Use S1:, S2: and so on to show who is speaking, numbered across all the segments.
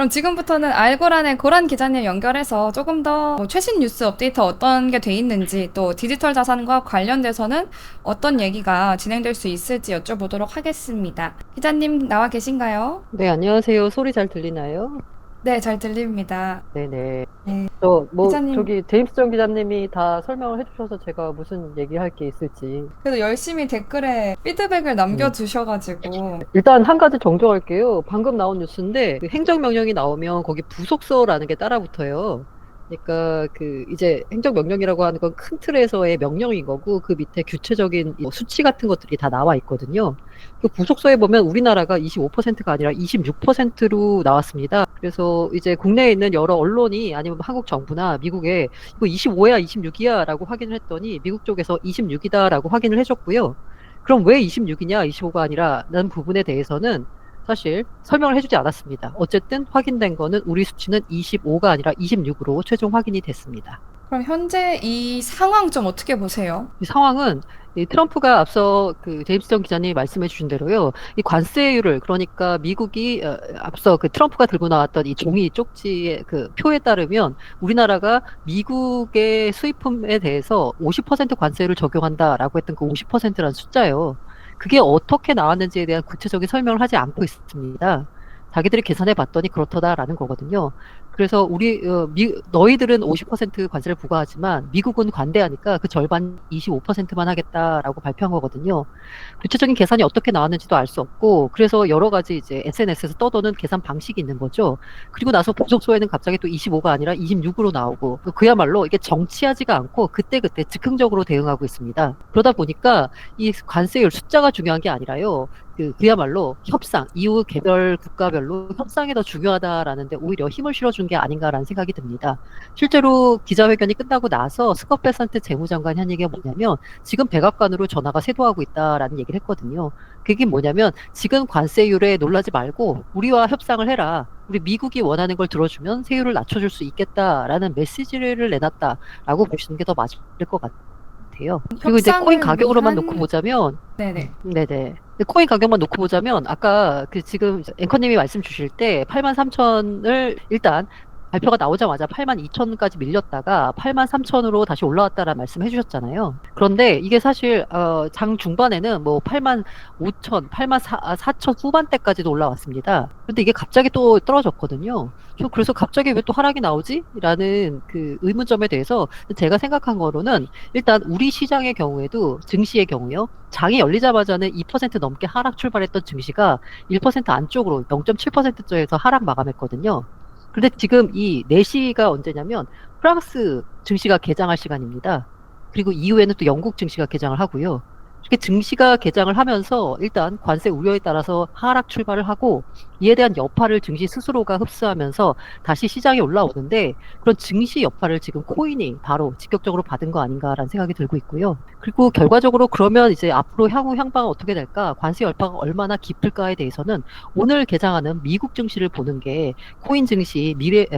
S1: 그럼 지금부터는 알고란의 고란 기자님 연결해서 조금 더뭐 최신 뉴스 업데이트 어떤 게 돼 있는지 또 디지털 자산과 관련돼서는 어떤 얘기가 진행될 수 있을지 여쭤보도록 하겠습니다. 기자님 나와 계신가요?
S2: 네, 안녕하세요. 소리 잘 들리나요?
S1: 네, 잘 들립니다.
S2: 네네.
S1: 네, 기자님
S2: 저기, 제임스 정 기자님이 다 설명을 해주셔서 제가 무슨 얘기할 게 있을지.
S1: 그래도 열심히 댓글에 피드백을
S2: 음.
S1: 남겨주셔가지고
S2: 일단 한 가지 정정할게요. 방금 나온 뉴스인데, 그 행정명령이 나오면 거기 부속서라는 게 따라 붙어요. 그러니까 이제 행정명령이라고 하는 건 큰 틀에서의 명령인 거고, 그 밑에 구체적인 뭐 수치 같은 것들이 다 나와 있거든요. 그 부속서에 보면 우리나라가 25%가 아니라 26%로 나왔습니다. 그래서 이제 국내에 있는 여러 언론이 아니면 한국 정부나 미국에 이거 25야, 26이야 라고 확인을 했더니 미국 쪽에서 26이다라고 확인을 해줬고요. 그럼 왜 26이냐, 25가 아니라 라는 부분에 대해서는 사실 설명을 해주지 않았습니다. 어쨌든 확인된 거는 우리 수치는 25가 아니라 26으로 최종 확인이 됐습니다.
S1: 그럼 현재 이 상황 좀 어떻게 보세요?
S2: 이 상황은 이 트럼프가 앞서 그 제임스 정 기자님이 말씀해 주신 대로요. 이 관세율을 그러니까 미국이 앞서 그 트럼프가 들고 나왔던 이 종이 쪽지의 그 표에 따르면 우리나라가 미국의 수입품에 대해서 50% 관세율을 적용한다라고 했던 그 50%라는 숫자예요. 그게 어떻게 나왔는지에 대한 구체적인 설명을 하지 않고 있습니다. 자기들이 계산해 봤더니 그렇다라는 거거든요. 그래서 너희들은 50% 관세를 부과하지만 미국은 관대하니까 그 절반 25%만 하겠다라고 발표한 거거든요. 구체적인 계산이 어떻게 나왔는지도 알 수 없고, 그래서 여러 가지 이제 SNS에서 떠도는 계산 방식이 있는 거죠. 그리고 나서 보석소에는 갑자기 또 25가 아니라 26으로 나오고, 그야말로 이게 정치하지가 않고 그때그때 즉흥적으로 대응하고 있습니다. 그러다 보니까 이 관세율 숫자가 중요한 게 아니라요. 그야말로 협상, 이후 개별 국가별로 협상이 더 중요하다라는데 오히려 힘을 실어준 게 아닌가라는 생각이 듭니다. 실제로 기자회견이 끝나고 나서 스콧 베산트 재무장관이 한 얘기가 뭐냐면 지금 백악관으로 전화가 쇄도하고 있다라는 얘기를 했거든요. 그게 뭐냐면 지금 관세율에 놀라지 말고 우리와 협상을 해라. 우리 미국이 원하는 걸 들어주면 세율을 낮춰줄 수 있겠다라는 메시지를 내놨다라고 보시는 게 더 맞을 것 같아요. 그리고 이제 코인
S1: 협상을
S2: 가격으로만 놓고
S1: 위한
S2: 보자면
S1: 네네.
S2: 네네. 근데 코인 가격만 놓고 보자면 아까 지금 앵커님이 말씀 주실 때 83,000을 일단 발표가 나오자마자 82,000까지 밀렸다가 83,000으로 다시 올라왔다라는 말씀 해주셨잖아요. 그런데 이게 사실 장 중반에는 뭐 85,000, 84,000 후반대까지도 올라왔습니다. 근데 이게 갑자기 또 떨어졌거든요. 그래서 갑자기 왜 또 하락이 나오지? 라는 그 의문점에 대해서 제가 생각한 거로는 일단 우리 시장의 경우에도 증시의 경우요. 장이 열리자마자는 2% 넘게 하락 출발했던 증시가 1% 안쪽으로 0.7%대에서 하락 마감했거든요. 근데 지금 이 4시가 언제냐면 프랑스 증시가 개장할 시간입니다. 그리고 이후에는 또 영국 증시가 개장을 하고요. 이렇게 증시가 개장을 하면서 일단 관세 우려에 따라서 하락 출발을 하고 이에 대한 여파를 증시 스스로가 흡수하면서 다시 시장에 올라오는데 그런 증시 여파를 지금 코인이 바로 직격적으로 받은 거 아닌가라는 생각이 들고 있고요. 그리고 결과적으로 그러면 이제 앞으로 향후 향방은 어떻게 될까? 관세 여파가 얼마나 깊을까에 대해서는 오늘 개장하는 미국 증시를 보는 게 코인 증시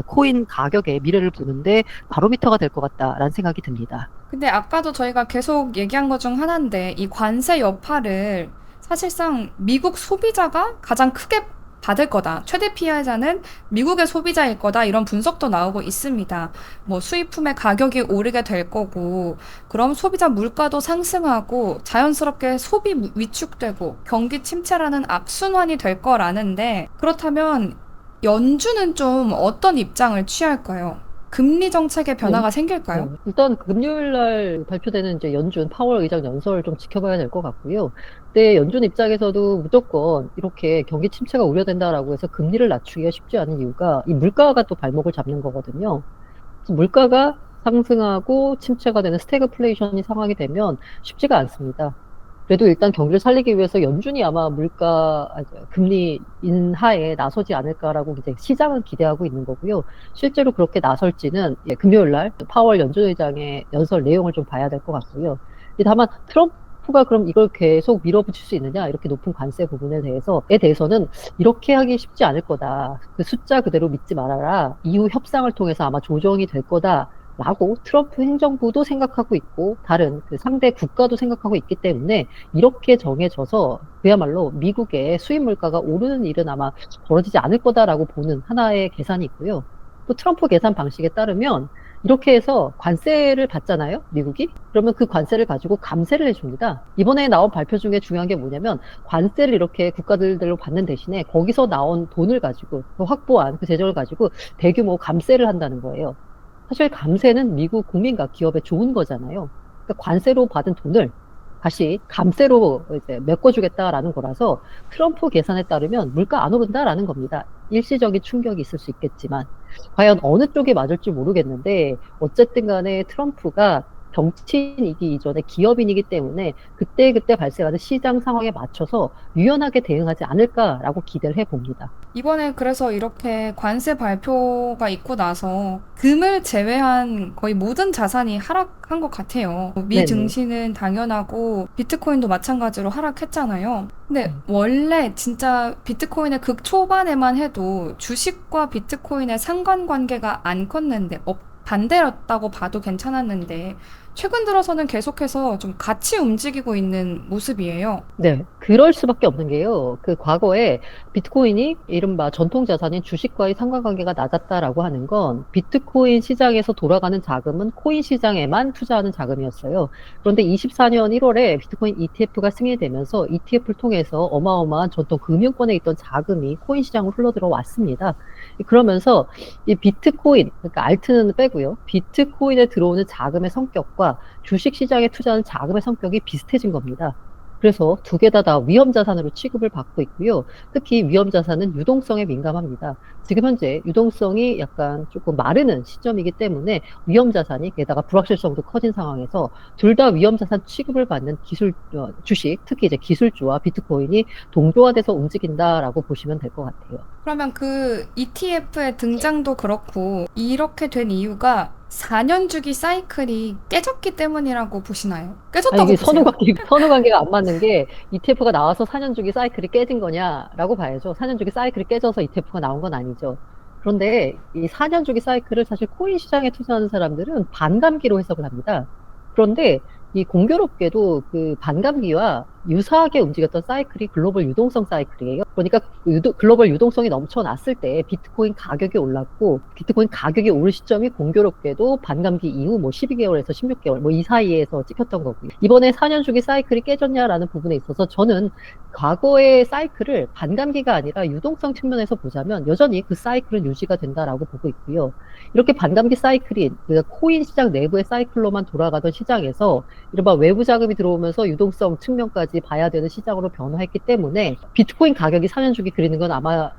S2: 코인 가격의 미래를 보는데 바로미터가 될 것 같다라는 생각이 듭니다.
S1: 근데 아까도 저희가 계속 얘기한 것 중 하나인데 이 관세 여파를 사실상 미국 소비자가 가장 크게 받을 거다. 최대 피해자는 미국의 소비자일 거다. 이런 분석도 나오고 있습니다. 뭐 수입품의 가격이 오르게 될 거고, 그럼 소비자 물가도 상승하고 자연스럽게 소비 위축되고 경기 침체라는 악순환이 될 거라는데 그렇다면 연준은 좀 어떤 입장을 취할까요? 금리 정책의 변화가 생길까요?
S2: 일단 금요일 날 발표되는 이제 연준 파월 의장 연설을 좀 지켜봐야 될 것 같고요. 근데 연준 입장에서도 무조건 이렇게 경기 침체가 우려된다라고 해서 금리를 낮추기가 쉽지 않은 이유가 이 물가가 또 발목을 잡는 거거든요. 그래서 물가가 상승하고 침체가 되는 스태그플레이션이 상황이 되면 쉽지가 않습니다. 그래도 일단 경기를 살리기 위해서 연준이 아마 금리 인하에 나서지 않을까라고 이제 시장은 기대하고 있는 거고요. 실제로 그렇게 나설지는 금요일 날 파월 연준 의장의 연설 내용을 좀 봐야 될 것 같고요. 다만 트럼프가 그럼 이걸 계속 밀어붙일 수 있느냐 이렇게 높은 관세 부분에 대해서는 이렇게 하기 쉽지 않을 거다. 그 숫자 그대로 믿지 말아라. 이후 협상을 통해서 아마 조정이 될 거다. 라고 트럼프 행정부도 생각하고 있고 다른 그 상대 국가도 생각하고 있기 때문에 이렇게 정해져서 그야말로 미국의 수입 물가가 오르는 일은 아마 벌어지지 않을 거다라고 보는 하나의 계산이 있고요. 또 트럼프 계산 방식에 따르면 이렇게 해서 관세를 받잖아요, 미국이? 그러면 그 관세를 가지고 감세를 해줍니다. 이번에 나온 발표 중에 중요한 게 뭐냐면 관세를 이렇게 국가들로 받는 대신에 거기서 나온 돈을 가지고 그 확보한 그 재정을 가지고 대규모 감세를 한다는 거예요. 사실 감세는 미국 국민과 기업에 좋은 거잖아요. 그러니까 관세로 받은 돈을 다시 감세로 이제 메꿔주겠다라는 거라서 트럼프 계산에 따르면 물가 안 오른다라는 겁니다. 일시적인 충격이 있을 수 있겠지만 과연 어느 쪽이 맞을지 모르겠는데 어쨌든 간에 트럼프가 정치인이기 이전에 기업인이기 때문에 그때그때 발생하는 시장 상황에 맞춰서 유연하게 대응하지 않을까라고 기대를 해봅니다.
S1: 이번에 그래서 이렇게 관세 발표가 있고 나서 금을 제외한 거의 모든 자산이 하락한 것 같아요. 미
S2: 네네.
S1: 증시는 당연하고 비트코인도 마찬가지로 하락했잖아요. 근데
S2: 음.
S1: 원래 진짜 비트코인의 극 초반에만 해도 주식과 비트코인의 상관관계가 안 컸는데 반대였다고 봐도 괜찮았는데 최근 들어서는 계속해서 좀 같이 움직이고 있는 모습이에요.
S2: 네, 그럴 수밖에 없는 게요. 그 과거에 비트코인이 이른바 전통 자산인 주식과의 상관관계가 낮았다라고 하는 건 비트코인 시장에서 돌아가는 자금은 코인 시장에만 투자하는 자금이었어요. 그런데 24년 1월에 비트코인 ETF가 승인되면서 ETF를 통해서 어마어마한 전통 금융권에 있던 자금이 코인 시장으로 흘러들어 왔습니다. 그러면서 이 비트코인, 그러니까 알트는 빼고요. 비트코인에 들어오는 자금의 성격과 주식 시장에 투자하는 자금의 성격이 비슷해진 겁니다. 그래서 두 개 다 위험 자산으로 취급을 받고 있고요. 특히 위험 자산은 유동성에 민감합니다. 지금 현재 유동성이 약간 조금 마르는 시점이기 때문에 위험 자산이 게다가 불확실성도 커진 상황에서 둘 다 위험 자산 취급을 받는 주식, 특히 이제 기술주와 비트코인이 동조화돼서 움직인다라고 보시면 될 것 같아요.
S1: 그러면 그 ETF의 등장도 그렇고 이렇게 된 이유가 4년 주기 사이클이 깨졌기 때문이라고 보시나요?
S2: 아니,
S1: 깨졌다고
S2: 이게
S1: 보세요?
S2: 선후 관계가 안 맞는 게 ETF가 나와서 4년 주기 사이클이 깨진 거냐라고 봐야죠. 4년 주기 사이클이 깨져서 ETF가 나온 건 아니죠. 그런데 이 4년 주기 사이클을 사실 코인 시장에 투자하는 사람들은 반감기로 해석을 합니다. 그런데 이 공교롭게도 그 반감기와 유사하게 움직였던 사이클이 글로벌 유동성 사이클이에요. 그러니까 글로벌 유동성이 넘쳐났을 때 비트코인 가격이 올랐고 비트코인 가격이 오른 시점이 공교롭게도 반감기 이후 뭐 12개월에서 16개월 뭐 이 사이에서 찍혔던 거고요. 이번에 4년 주기 사이클이 깨졌냐라는 부분에 있어서 저는 과거의 사이클을 반감기가 아니라 유동성 측면에서 보자면 여전히 그 사이클은 유지가 된다라고 보고 있고요. 이렇게 반감기 사이클인 그 코인 시장 내부의 사이클로만 돌아가던 시장에서 이른바 외부 자금이 들어오면서 유동성 측면까지 봐야 되는 시장으로 변화했기 때문에 비트코인 가격이 4년 주기 그리는 건 아마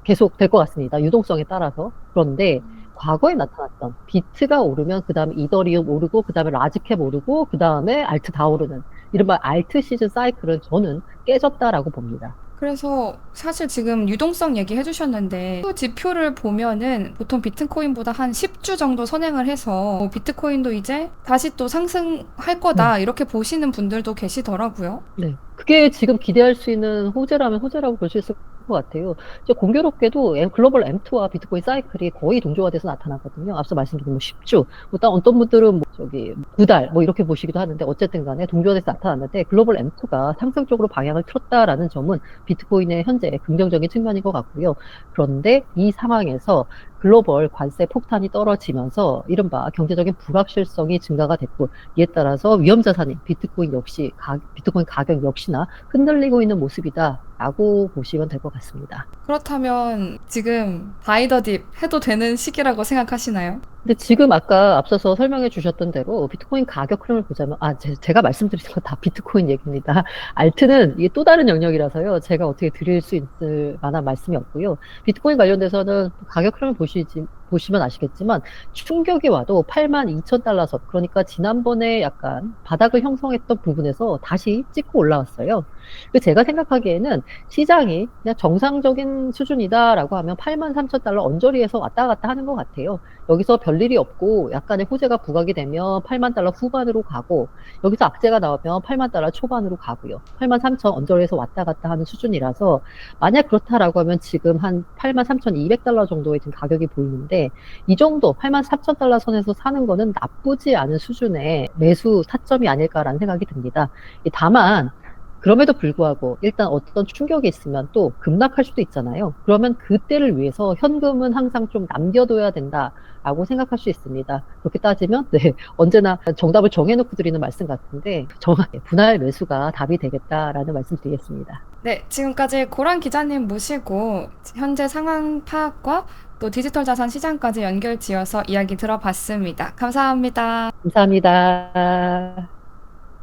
S2: 계속 될 것 같습니다. 유동성에 따라서. 그런데 과거에 나타났던 비트가 오르면 그 다음에 이더리움 오르고 그 다음에 라지캡 오르고 그 다음에 알트 다 오르는 이른바 알트 시즌 사이클은 저는 깨졌다라고 봅니다.
S1: 그래서 사실 지금 유동성 얘기해 주셨는데 또 지표를 보면은 보통 비트코인보다 한 10주 정도 선행을 해서 비트코인도 이제 다시 또 상승할
S2: 네.
S1: 거다 이렇게 보시는 분들도 계시더라고요.
S2: 네. 그게 지금 기대할 수 있는 호재라면 호재라고 볼 수 있을 것 같아요. 이제 공교롭게도 글로벌 M2와 비트코인 사이클이 거의 동조화돼서 나타났거든요. 앞서 말씀드린 뭐 10주, 어떤 분들은 뭐 저기 2달 뭐 이렇게 보시기도 하는데 어쨌든 간에 동조화돼서 나타났는데 글로벌 M2가 상승적으로 방향을 틀었다라는 점은 비트코인의 현재 긍정적인 측면인 것 같고요. 그런데 이 상황에서 글로벌 관세 폭탄이 떨어지면서 이른바 경제적인 불확실성이 증가가 됐고 이에 따라서 위험 자산인 비트코인 가격 역시나 흔들리고 있는 모습이다라고 보시면 될 것 같습니다.
S1: 그렇다면 지금 바이더딥 해도 되는 시기라고 생각하시나요?
S2: 근데 지금 아까 앞서서 설명해 주셨던 대로 비트코인 가격 흐름을 보자면, 제가 말씀드린 건 다 비트코인 얘기입니다. 알트는 이게 또 다른 영역이라서요. 제가 어떻게 드릴 수 있을 만한 말씀이 없고요. 비트코인 관련돼서는 가격 흐름을 보시면 아시겠지만, 충격이 와도 82,000달러 선, 그러니까 지난번에 약간 바닥을 형성했던 부분에서 다시 찍고 올라왔어요. 제가 생각하기에는 시장이 그냥 정상적인 수준이다라고 하면 83,000달러 언저리에서 왔다 갔다 하는 것 같아요. 여기서 별일이 없고 약간의 호재가 부각이 되면 8만 달러 후반으로 가고 여기서 악재가 나오면 8만 달러 초반으로 가고요. 8만 3천 언저리에서 왔다 갔다 하는 수준이라서 만약 그렇다라고 하면 지금 한 8만 3,200달러 정도의 지금 가격이 보이는데 이 정도 8만 3천 달러 선에서 사는 거는 나쁘지 않은 수준의 매수 타점이 아닐까라는 생각이 듭니다. 다만 그럼에도 불구하고 일단 어떤 충격이 있으면 또 급락할 수도 있잖아요. 그러면 그때를 위해서 현금은 항상 좀 남겨둬야 된다라고 생각할 수 있습니다. 그렇게 따지면 네, 언제나 정답을 정해놓고 드리는 말씀 같은데 분할 매수가 답이 되겠다라는 말씀 드리겠습니다.
S1: 네, 지금까지 고란 기자님 모시고 현재 상황 파악과 또 디지털 자산 시장까지 연결 지어서 이야기 들어봤습니다. 감사합니다.
S2: 감사합니다.